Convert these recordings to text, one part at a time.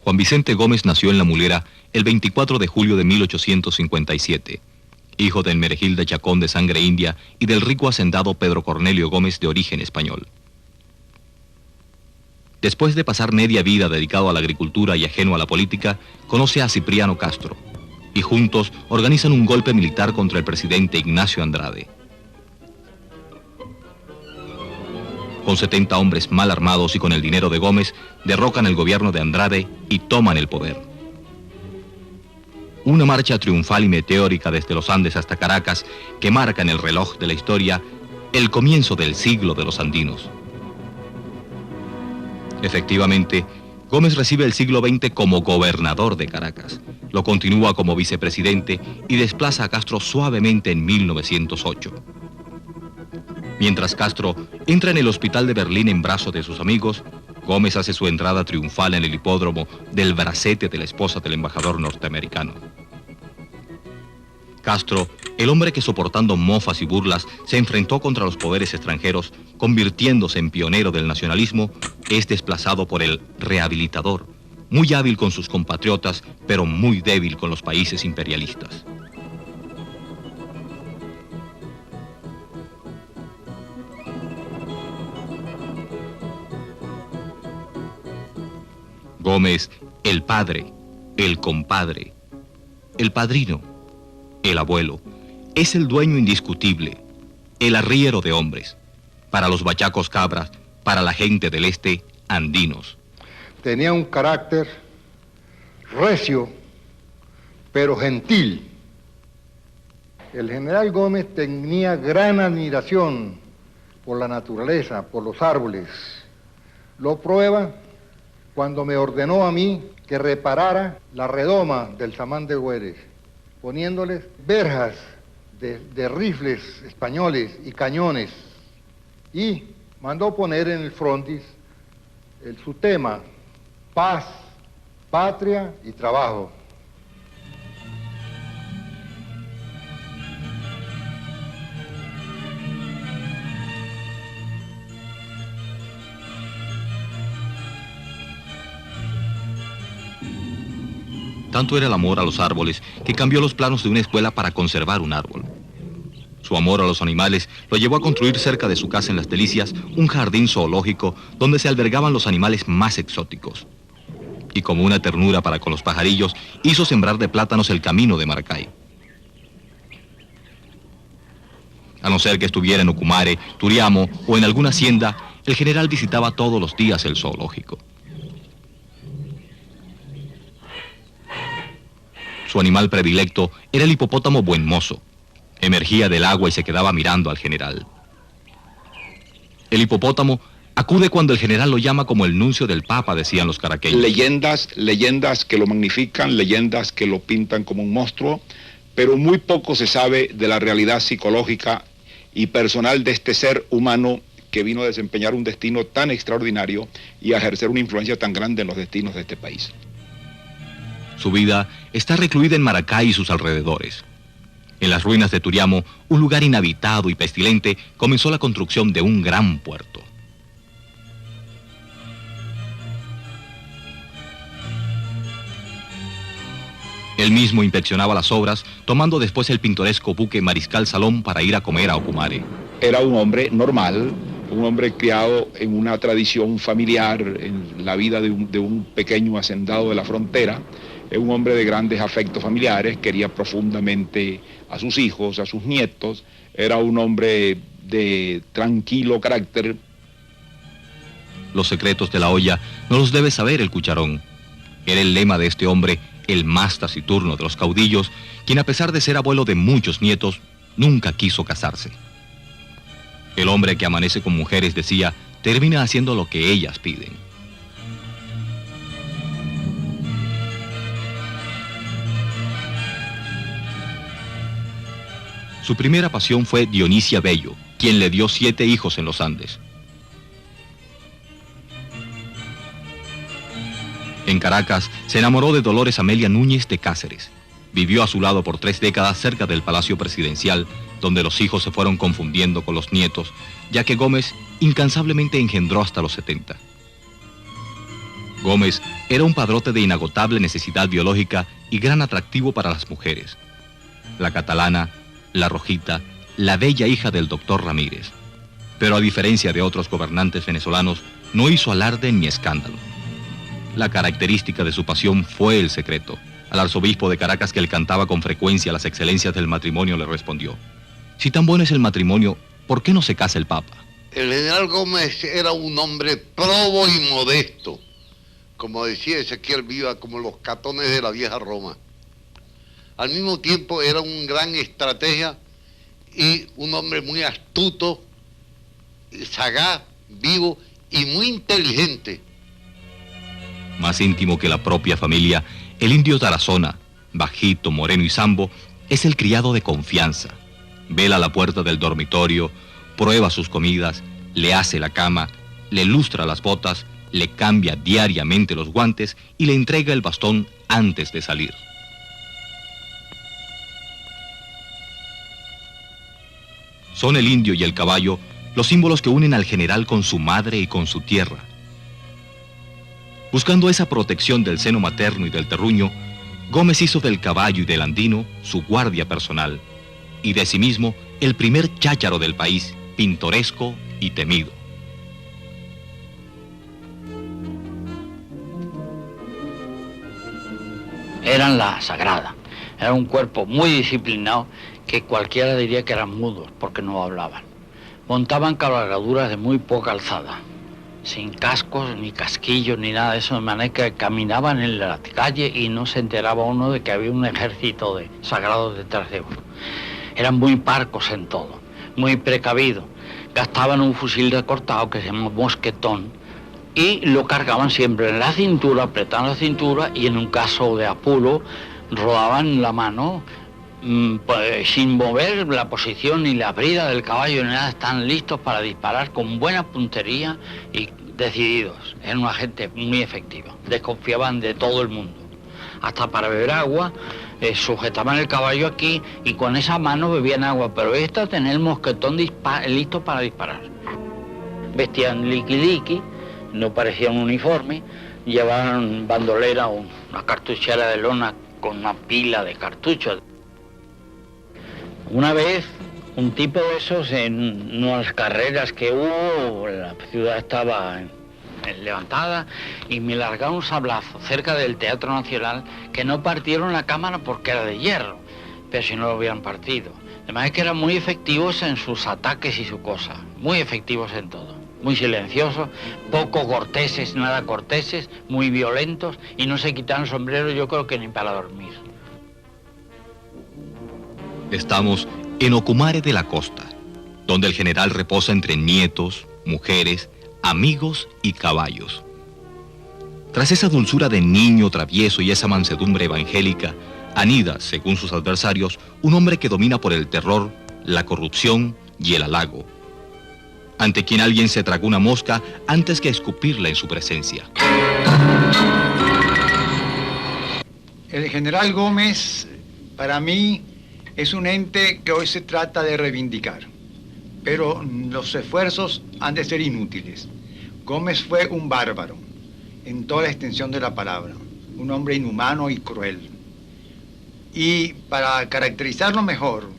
Juan Vicente Gómez nació en La Mulera el 24 de julio de 1857, hijo del Meregilde Chacón de sangre india y del rico hacendado Pedro Cornelio Gómez de origen español. Después de pasar media vida dedicado a la agricultura y ajeno a la política, conoce a Cipriano Castro, y juntos organizan un golpe militar contra el presidente Ignacio Andrade. Con 70 hombres mal armados y con el dinero de Gómez, derrocan el gobierno de Andrade y toman el poder. Una marcha triunfal y meteórica desde los Andes hasta Caracas que marca en el reloj de la historia el comienzo del siglo de los andinos. Efectivamente, Gómez recibe el siglo XX como gobernador de Caracas, lo continúa como vicepresidente y desplaza a Castro suavemente en 1908. Mientras Castro entra en el hospital de Berlín en brazos de sus amigos, Gómez hace su entrada triunfal en el hipódromo del bracete de la esposa del embajador norteamericano. Castro, el hombre que soportando mofas y burlas se enfrentó contra los poderes extranjeros, convirtiéndose en pionero del nacionalismo, es desplazado por el rehabilitador, muy hábil con sus compatriotas, pero muy débil con los países imperialistas. Gómez, el padre, el compadre, el padrino, el abuelo, es el dueño indiscutible, el arriero de hombres, para los bachacos cabras, para la gente del este, andinos. Tenía un carácter recio, pero gentil. El general Gómez tenía gran admiración por la naturaleza, por los árboles. Lo prueba cuando me ordenó a mí que reparara la redoma del Samán de Güeres, poniéndoles verjas de rifles españoles y cañones, y mandó poner en el frontis su tema: paz, patria y trabajo. Tanto era el amor a los árboles que cambió los planos de una escuela para conservar un árbol. Su amor a los animales lo llevó a construir cerca de su casa en Las Delicias un jardín zoológico donde se albergaban los animales más exóticos. Y como una ternura para con los pajarillos, hizo sembrar de plátanos el camino de Maracay. A no ser que estuviera en Ocumare, Turiamo o en alguna hacienda, el general visitaba todos los días el zoológico. Su animal predilecto era el hipopótamo buen mozo. Emergía del agua y se quedaba mirando al general. El hipopótamo acude cuando el general lo llama como el nuncio del Papa, decían los caraqueños. Leyendas que lo magnifican, leyendas que lo pintan como un monstruo, pero muy poco se sabe de la realidad psicológica y personal de este ser humano que vino a desempeñar un destino tan extraordinario y a ejercer una influencia tan grande en los destinos de este país. Su vida está recluida en Maracay y sus alrededores. En las ruinas de Turiamo, un lugar inhabitado y pestilente, comenzó la construcción de un gran puerto. Él mismo inspeccionaba las obras, tomando después el pintoresco buque Mariscal Salón para ir a comer a Ocumare. Era un hombre normal, un hombre criado en una tradición familiar, en la vida de un pequeño hacendado de la frontera. Un hombre de grandes afectos familiares, quería profundamente a sus hijos, a sus nietos. Era un hombre de tranquilo carácter. Los secretos de la olla no los debe saber el cucharón. Era el lema de este hombre, el más taciturno de los caudillos, quien a pesar de ser abuelo de muchos nietos, nunca quiso casarse. El hombre que amanece con mujeres, decía, termina haciendo lo que ellas piden. Su primera pasión fue Dionisia Bello, quien le dio 7 hijos en los Andes. En Caracas, se enamoró de Dolores Amelia Núñez de Cáceres. Vivió a su lado por 3 décadas cerca del Palacio Presidencial, donde los hijos se fueron confundiendo con los nietos, ya que Gómez incansablemente engendró hasta los 70. Gómez era un padrote de inagotable necesidad biológica y gran atractivo para las mujeres. La catalana, la rojita, la bella hija del doctor Ramírez. Pero a diferencia de otros gobernantes venezolanos, no hizo alarde ni escándalo. La característica de su pasión fue el secreto. Al arzobispo de Caracas, que le cantaba con frecuencia las excelencias del matrimonio, le respondió: si tan bueno es el matrimonio, ¿por qué no se casa el Papa? El general Gómez era un hombre probo y modesto, como decía Ezequiel Viva, como los catones de la vieja Roma. Al mismo tiempo era un gran estratega y un hombre muy astuto, sagaz, vivo y muy inteligente. Más íntimo que la propia familia, el indio Tarazona, bajito, moreno y sambo, es el criado de confianza. Vela a la puerta del dormitorio, prueba sus comidas, le hace la cama, le lustra las botas, le cambia diariamente los guantes y le entrega el bastón antes de salir. Son el indio y el caballo los símbolos que unen al general con su madre y con su tierra. Buscando esa protección del seno materno y del terruño, Gómez hizo del caballo y del andino su guardia personal, y de sí mismo el primer chácharo del país, pintoresco y temido. Eran la sagrada, era un cuerpo muy disciplinado que cualquiera diría que eran mudos porque no hablaban. Montaban cabalgaduras de muy poca alzada, sin cascos, ni casquillos, ni nada de eso, de manera que caminaban en la calle y no se enteraba uno de que había un ejército de sagrados detrás de uno. Eran muy parcos en todo, muy precavidos. Gastaban un fusil recortado que se llama mosquetón y lo cargaban siempre en la cintura, apretaban la cintura y en un caso de apuro rodaban la mano pues, sin mover la posición ni la brida del caballo ni nada, están listos para disparar con buena puntería y decididos. Eran una gente muy efectiva, desconfiaban de todo el mundo. Hasta para beber agua, sujetaban el caballo aquí y con esa mano bebían agua, pero esta tenía el mosquetón listo para disparar. Vestían liqui-liqui, no parecía un uniforme, llevaban bandolera o una cartuchera de lona con una pila de cartuchos. Una vez, un tipo de esos, en unas carreras que hubo, la ciudad estaba levantada, y me largaron un sablazo cerca del Teatro Nacional, que no partieron la cámara porque era de hierro, pero si no lo hubieran partido. Además es que eran muy efectivos en sus ataques y su cosa, muy efectivos en todo, muy silenciosos, poco corteses, nada corteses, muy violentos, y no se quitaban el sombrero yo creo que ni para dormir. Estamos en Ocumare de la Costa, donde el general reposa entre nietos, mujeres, amigos y caballos. Tras esa dulzura de niño travieso y esa mansedumbre evangélica, anida, según sus adversarios, un hombre que domina por el terror, la corrupción y el halago, ante quien alguien se tragó una mosca antes que escupirla en su presencia. El general Gómez, para mí, es un ente que hoy se trata de reivindicar, pero los esfuerzos han de ser inútiles. Gómez fue un bárbaro, en toda la extensión de la palabra, un hombre inhumano y cruel. Y para caracterizarlo mejor,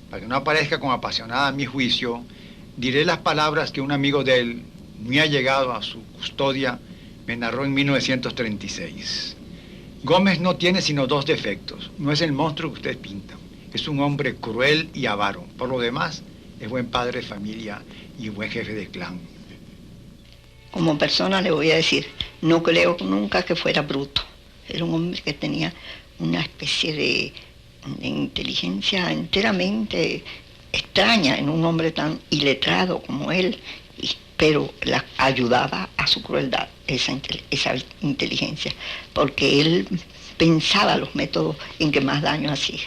para que no aparezca como apasionada a mi juicio, diré las palabras que un amigo de él, muy allegado a su custodia, me narró en 1936. Gómez no tiene sino dos defectos. No es el monstruo que ustedes pintan. Es un hombre cruel y avaro. Por lo demás, es buen padre de familia y buen jefe de clan. Como persona le voy a decir, no creo nunca que fuera bruto. Era un hombre que tenía una especie de inteligencia enteramente extraña en un hombre tan iletrado como él, pero la ayudaba a su crueldad, esa inteligencia, porque él pensaba los métodos en que más daño hacía.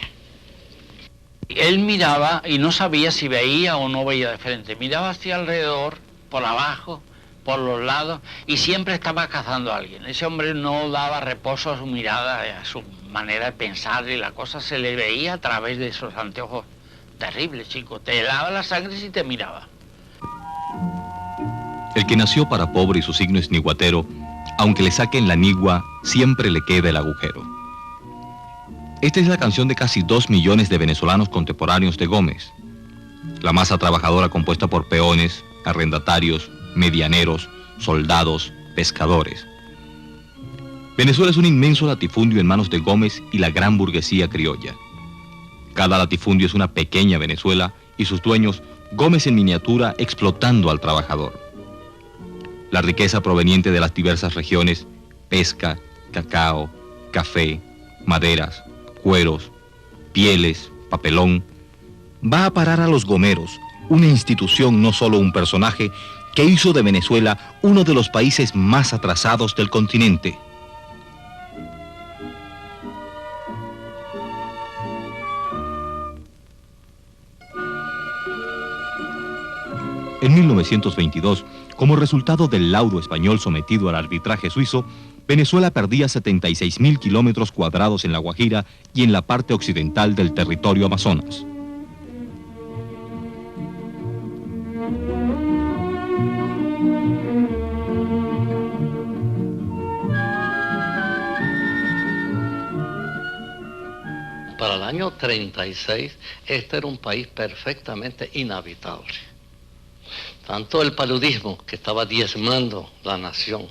Él miraba y no sabía si veía o no veía de frente. Miraba hacia alrededor, por abajo, por los lados, y siempre estaba cazando a alguien. Ese hombre no daba reposo a su mirada, a su manera de pensar, y la cosa se le veía a través de esos anteojos terribles, chico. Te helaba la sangre si te miraba. El que nació para pobre y su signo es niguatero, Aunque le saquen la nigua, siempre le queda el agujero. Esta es la canción de casi 2 millones de venezolanos contemporáneos de Gómez. La masa trabajadora compuesta por peones, arrendatarios, medianeros, soldados, pescadores. Venezuela es un inmenso latifundio en manos de Gómez y la gran burguesía criolla. Cada latifundio es una pequeña Venezuela y sus dueños, Gómez en miniatura, explotando al trabajador. La riqueza proveniente de las diversas regiones, pesca, cacao, café, maderas, cueros, pieles, papelón, va a parar a los gomeros, una institución, no solo un personaje, que hizo de Venezuela uno de los países más atrasados del continente. En 1922, como resultado del laudo español sometido al arbitraje suizo, Venezuela perdía 76.000 kilómetros cuadrados en La Guajira y en la parte occidental del territorio Amazonas. Para el año 36, este era un país perfectamente inhabitable. Tanto el paludismo, que estaba diezmando la nación,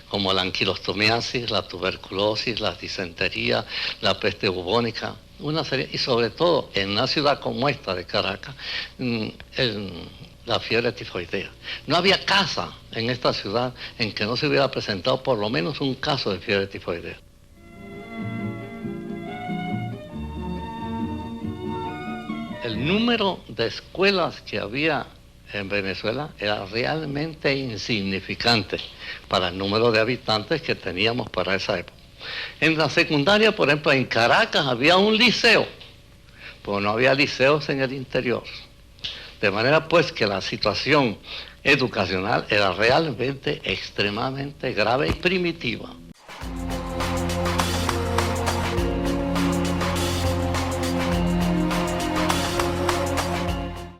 como la anquilostomiasis, la tuberculosis, la disentería, la peste bubónica, una serie, y sobre todo en una ciudad como esta de Caracas, la fiebre tifoidea. No había casa en esta ciudad en que no se hubiera presentado por lo menos un caso de fiebre tifoidea. El número de escuelas que había en Venezuela era realmente insignificante para el número de habitantes que teníamos para esa época. En la secundaria, por ejemplo, en Caracas había un liceo, pero no había liceos en el interior. De manera pues que la situación educacional era realmente extremadamente grave y primitiva.